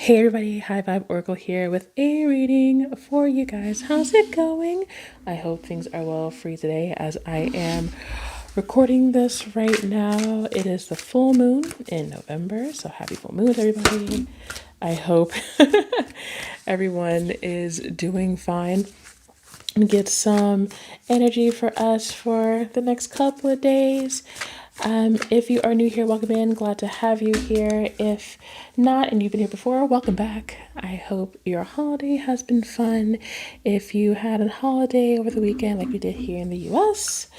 Hey everybody, High Vibe Oracle here with a reading for you guys. How's it going? I hope things are well for you today as I am recording this right now. It is the full moon in November, so happy full moon everybody. I hope everyone is doing fine and get some energy for us for the next couple of days. If you are new here, welcome in. Glad to have you here. If not, and you've been here before, welcome back. I hope your holiday has been fun. If you had a holiday over the weekend like we did here in the US.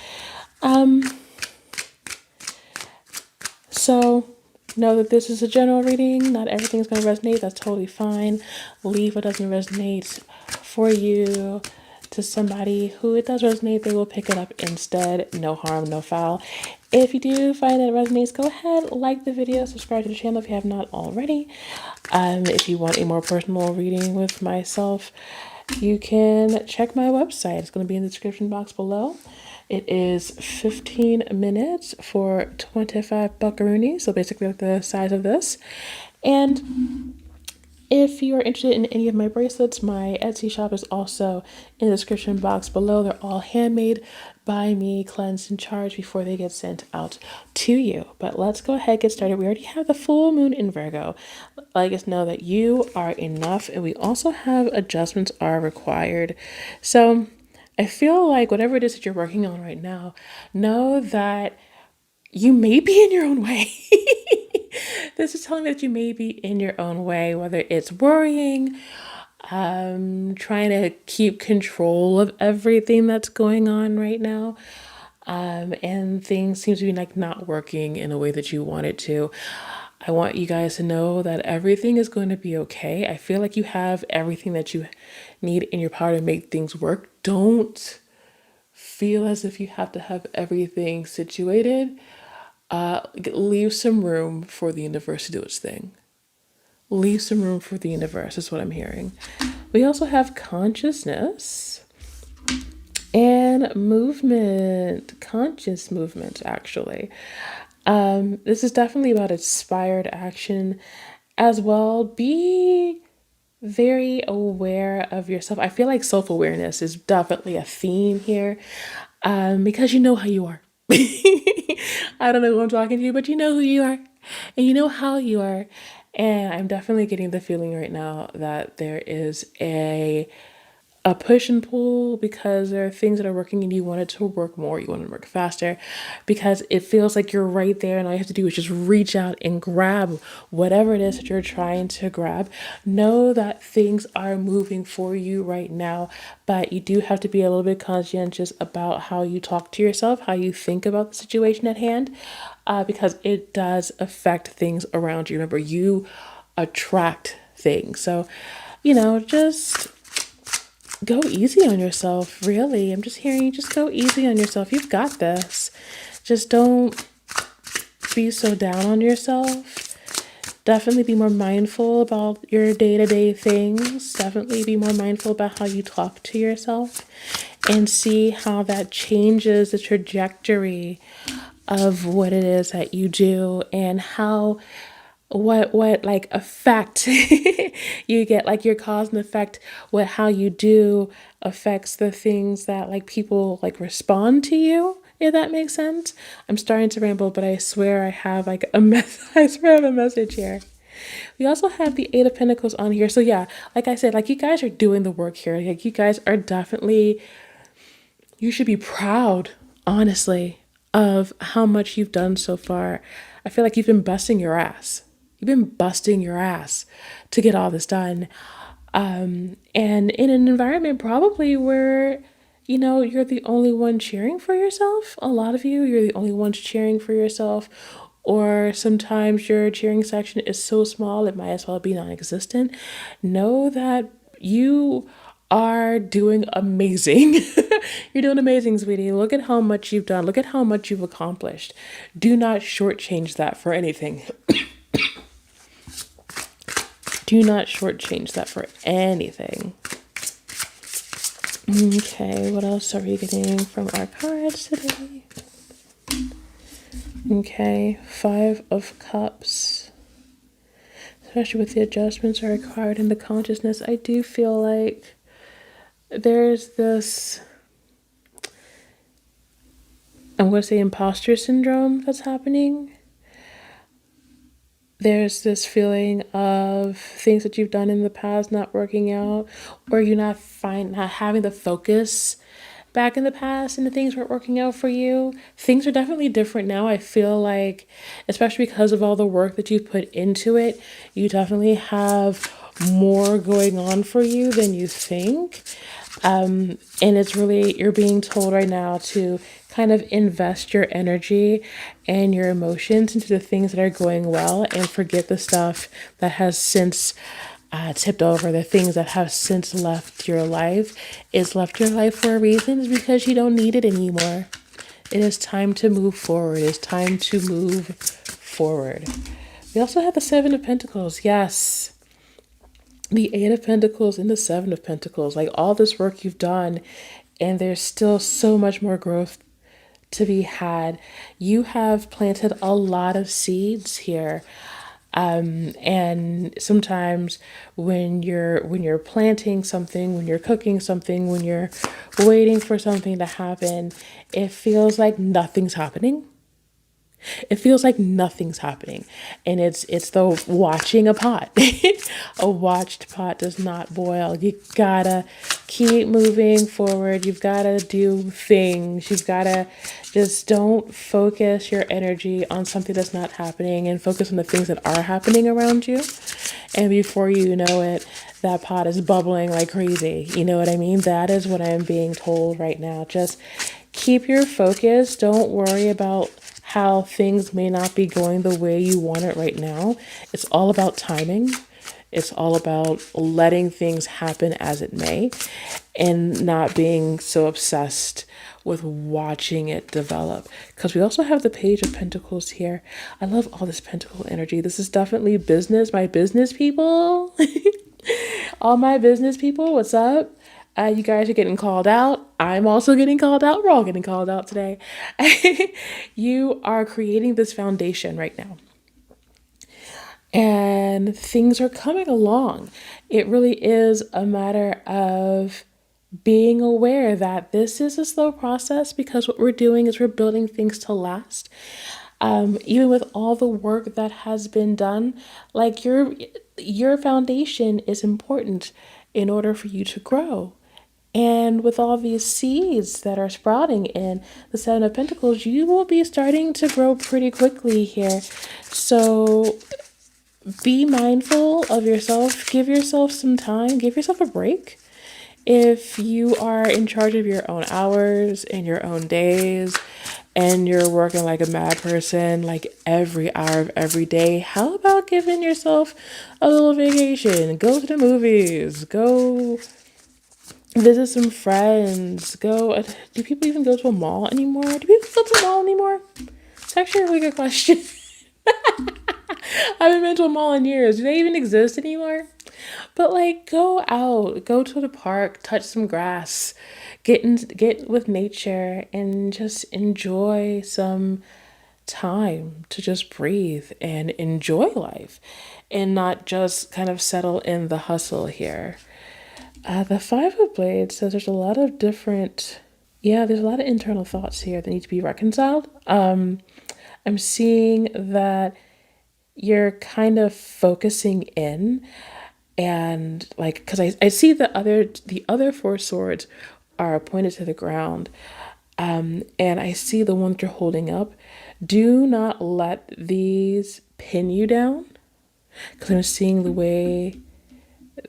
So know that this is a general reading. Not everything's going to resonate. That's totally fine. Leave what doesn't resonate for you to somebody who it does resonate. They will pick it up instead. No harm, no foul. If you do find that it resonates, go ahead, like the video, subscribe to the channel if you have not already. If you want a more personal reading with myself, you can check my website. It's going to be in the description box below. It is 15 minutes for 25 buckaroonies, so basically like the size of this. And if you are interested in any of my bracelets, my Etsy shop is also in the description box below. They're all handmade by me, cleansed and charged before they get sent out to you. But let's go ahead and get started. We already have the full moon in Virgo. Let us know that you are enough, and we also have adjustments are required. So I feel like whatever it is that you're working on right now, know that you may be in your own way. This is telling me that you may be in your own way, whether it's worrying, trying to keep control of everything that's going on right now. And things seem to be like not working in a way that you want it to. I want you guys to know that everything is going to be okay. I feel like you have everything that you need in your power to make things work. Don't feel as if you have to have everything situated. Leave some room for the universe to do its thing. Leave some room for the universe is what I'm hearing. We also have consciousness and movement, conscious movement, actually. This is definitely about inspired action as well. Be very aware of yourself. I feel like self-awareness is definitely a theme here, because you know how you are. I don't know who I'm talking to, but you know who you are and you know how you are. And I'm definitely getting the feeling right now that there is a push and pull because there are things that are working and you want it to work more, you want it to work faster, because it feels like you're right there and all you have to do is just reach out and grab whatever it is that you're trying to grab. Know that things are moving for you right now, but you do have to be a little bit conscientious about how you talk to yourself, how you think about the situation at hand, because it does affect things around you. Remember, you attract things. So, just go easy on yourself, really. I'm just hearing you just go easy on yourself. You've got this. Just don't be so down on yourself. Definitely be more mindful about your day-to-day things. Definitely be more mindful about how you talk to yourself and see how that changes the trajectory of what it is that you do and how what like effect you get, like your cause and effect, what how you do affects the things that like people like respond to you, if that makes sense. I'm starting to ramble, but I swear I have like a I swear I have a message here. We also have the Eight of Pentacles on here. So yeah, like I said, like you guys are doing the work here. Like you guys are definitely, you should be proud, honestly, of how much you've done so far. I feel like you've been busting your ass. You've been busting your ass to get all this done. And in an environment probably where, you're the only one cheering for yourself. A lot of you're the only ones cheering for yourself. Or sometimes your cheering section is so small it might as well be non-existent. Know that you are doing amazing. You're doing amazing, sweetie. Look at how much you've done. Look at how much you've accomplished. Do not shortchange that for anything. Do not shortchange that for anything. Okay, what else are we getting from our cards today? Okay, Five of Cups. especially with the adjustments are required in the consciousness, I do feel like there's this, I'm going to say, imposter syndrome that's happening. There's this feeling of things that you've done in the past not working out, or you not having the focus back in the past and the things weren't working out for you. Things are definitely different now. I feel like, especially because of all the work that you put into it, you definitely have more going on for you than you think. And it's really, you're being told right now to kind of invest your energy and your emotions into the things that are going well and forget the stuff that has since tipped over, the things that have since left your life. It's left your life for a reason. It's because you don't need it anymore. It is time to move forward. It's time to move forward. We also have the Seven of Pentacles. Yes. The Eight of Pentacles and the Seven of Pentacles. Like all this work you've done, and there's still so much more growth to be had. You have planted a lot of seeds here. And sometimes when you're planting something, when you're cooking something, when you're waiting for something to happen, it feels like nothing's happening. It feels like nothing's happening. And it's the watching a pot. A watched pot does not boil. You gotta keep moving forward. You've gotta do things. You've gotta just don't focus your energy on something that's not happening and focus on the things that are happening around you. And before you know it, that pot is bubbling like crazy. You know what I mean? That is what I'm being told right now. Just keep your focus. Don't worry about how things may not be going the way you want it right now. It's all about timing. It's all about letting things happen as it may and not being so obsessed with watching it develop. Because we also have the Page of Pentacles here. I love all this pentacle energy. This is definitely business. My business people. All my business people, what's up? You guys are getting called out. I'm also getting called out. We're all getting called out today. You are creating this foundation right now. And things are coming along. It really is a matter of being aware that this is a slow process, because what we're doing is we're building things to last. Even with all the work that has been done, like your foundation is important in order for you to grow. And with all these seeds that are sprouting in the Seven of Pentacles, you will be starting to grow pretty quickly here. So be mindful of yourself. Give yourself some time. Give yourself a break. If you are in charge of your own hours and your own days, and you're working like a mad person, like every hour of every day, how about giving yourself a little vacation? Go to the movies. Go visit some friends. Go. Do people even go to a mall anymore? Do people go to a mall anymore? It's actually a really good question. I haven't been to a mall in years. Do they even exist anymore? But like, go out, go to the park, touch some grass, get with nature, and just enjoy some time to just breathe and enjoy life, and not just kind of settle in the hustle here. The Five of Blades says there's a lot of different, yeah, there's a lot of internal thoughts here that need to be reconciled. I'm seeing that you're kind of focusing in, and like, because I see the other four swords are pointed to the ground, and I see the one that you're holding up. Do not let these pin you down, because I'm seeing the way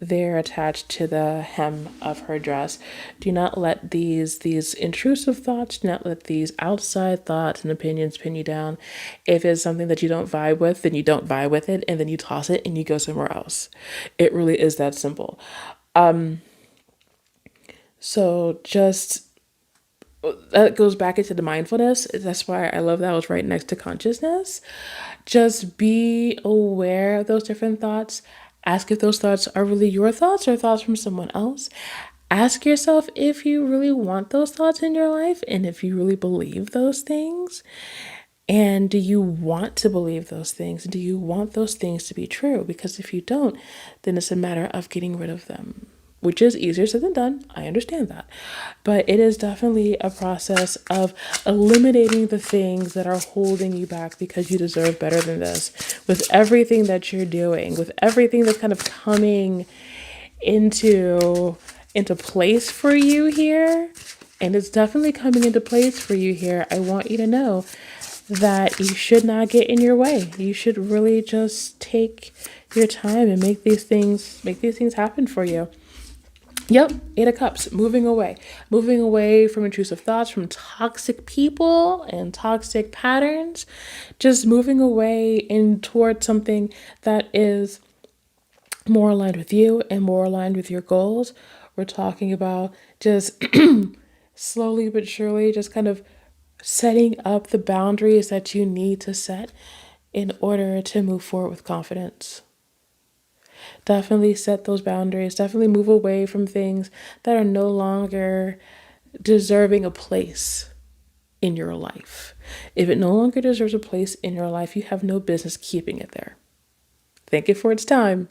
they're attached to the hem of her dress. Do not let these intrusive thoughts, do not let these outside thoughts and opinions pin you down. If it's something that you don't vibe with, then you don't vibe with it, and then you toss it and you go somewhere else. It really is that simple. So just, that goes back into the mindfulness. That's why I love that I was right next to consciousness. Just be aware of those different thoughts. Ask if those thoughts are really your thoughts or thoughts from someone else. Ask yourself if you really want those thoughts in your life and if you really believe those things. And do you want to believe those things? And do you want those things to be true? Because if you don't, then it's a matter of getting rid of them, which is easier said than done. I understand that. But it is definitely a process of eliminating the things that are holding you back because you deserve better than this. With everything that you're doing, with everything that's kind of coming into place for you here, and it's definitely coming into place for you here, I want you to know that you should not get in your way. You should really just take your time and make these things happen for you. Yep, Eight of Cups, moving away from intrusive thoughts, from toxic people and toxic patterns, just moving away in towards something that is more aligned with you and more aligned with your goals. We're talking about just slowly but surely, just kind of setting up the boundaries that you need to set in order to move forward with confidence. Definitely set those boundaries. Definitely move away from things that are no longer deserving a place in your life. If it no longer deserves a place in your life, you have no business keeping it there. Thank it for its time.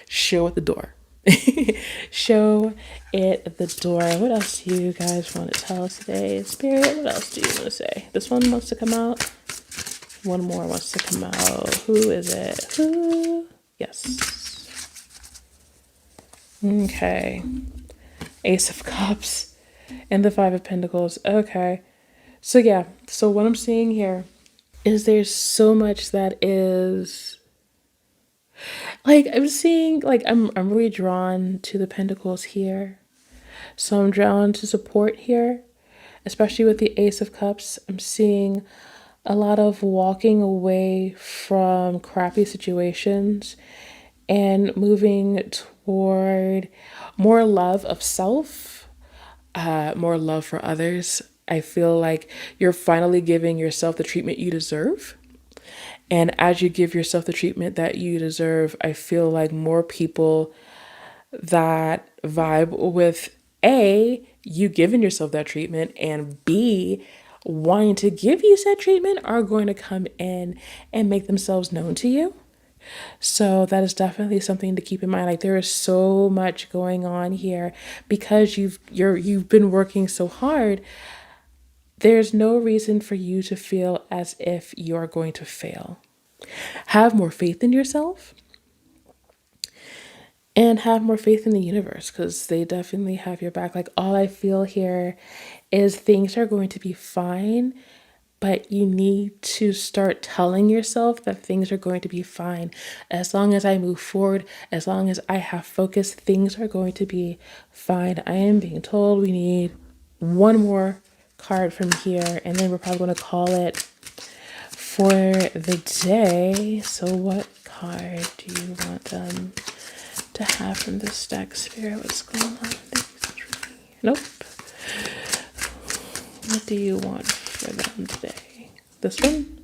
Show it the door. Show it the door. What else do you guys want to tell us today? Spirit, what else do you want to say? This one wants to come out. One more wants to come out. Who is it? Who? Yes. Okay. Ace of Cups and the Five of Pentacles. Okay. So yeah. So what I'm seeing here is there's so much that is like I'm seeing, like I'm really drawn to the Pentacles here. So I'm drawn to support here, especially with the Ace of Cups. I'm seeing a lot of walking away from crappy situations and moving toward more love of self, more love for others. I feel like you're finally giving yourself the treatment you deserve. And as you give yourself the treatment that you deserve, I feel like more people that vibe with A, you giving yourself that treatment, and B, wanting to give you said treatment are going to come in and make themselves known to you. So that is definitely something to keep in mind. Like there is so much going on here because you've been working so hard. There's no reason for you to feel as if you're going to fail. Have more faith in yourself and have more faith in the universe because they definitely have your back. Like all I feel here is things are going to be fine, but you need to start telling yourself that things are going to be fine. As long as I move forward, as long as I have focus, things are going to be fine. I am being told we need one more card from here, and then we're probably going to call it for the day. So what card do you want them to have from this deck, Spirit? What's going on? Nope. What do you want for them today? This one?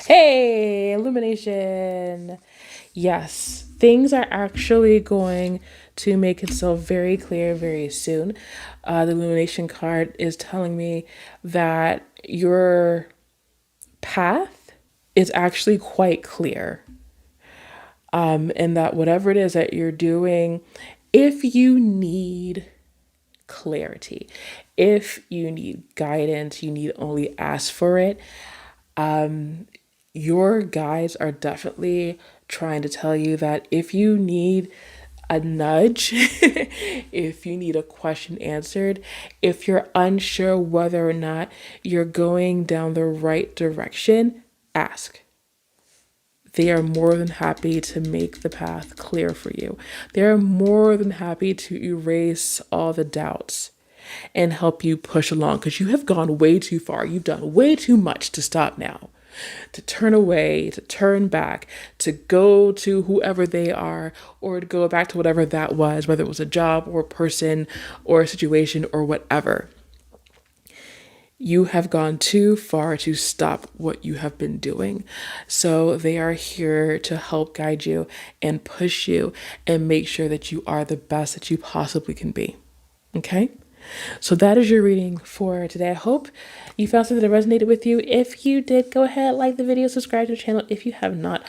Hey, illumination. Yes, things are actually going to make itself very clear very soon. The illumination card is telling me that your path is actually quite clear. And that whatever it is that you're doing, if you need clarity, if you need guidance, you need only ask for it. Your guides are definitely trying to tell you that if you need a nudge, if you need a question answered, if you're unsure whether or not you're going down the right direction, ask. They are more than happy to make the path clear for you. They are more than happy to erase all the doubts and help you push along because you have gone way too far. You've done way too much to stop now, to turn away, to turn back, to go to whoever they are, or to go back to whatever that was, whether it was a job or a person or a situation or whatever. You have gone too far to stop what you have been doing. So they are here to help guide you and push you and make sure that you are the best that you possibly can be. Okay? So that is your reading for today. I hope you found something that resonated with you. If you did, go ahead, like the video, subscribe to the channel if you have not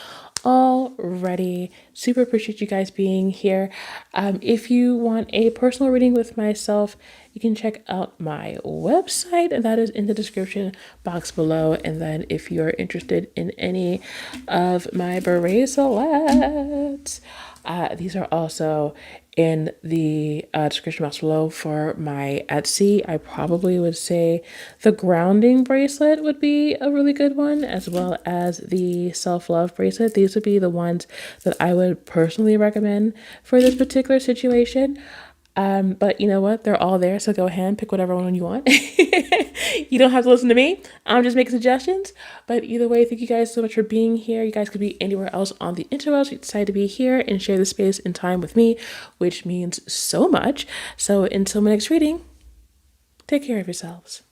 already. Super appreciate you guys being here. If you want a personal reading with myself, you can check out my website, and that is in the description box below. And then if you're interested in any of my bracelets, these are also in the description box below for my Etsy. I probably would say the grounding bracelet would be a really good one, as well as the self-love bracelet. These would be the ones that I would personally recommend for this particular situation. But you know what? They're all there, so go ahead and pick whatever one you want. You don't have to listen to me. I'm just making suggestions. But either way, thank you guys so much for being here. You guys could be anywhere else on the interwebs. You decided to be here and share the space and time with me, which means so much. So until my next reading, take care of yourselves.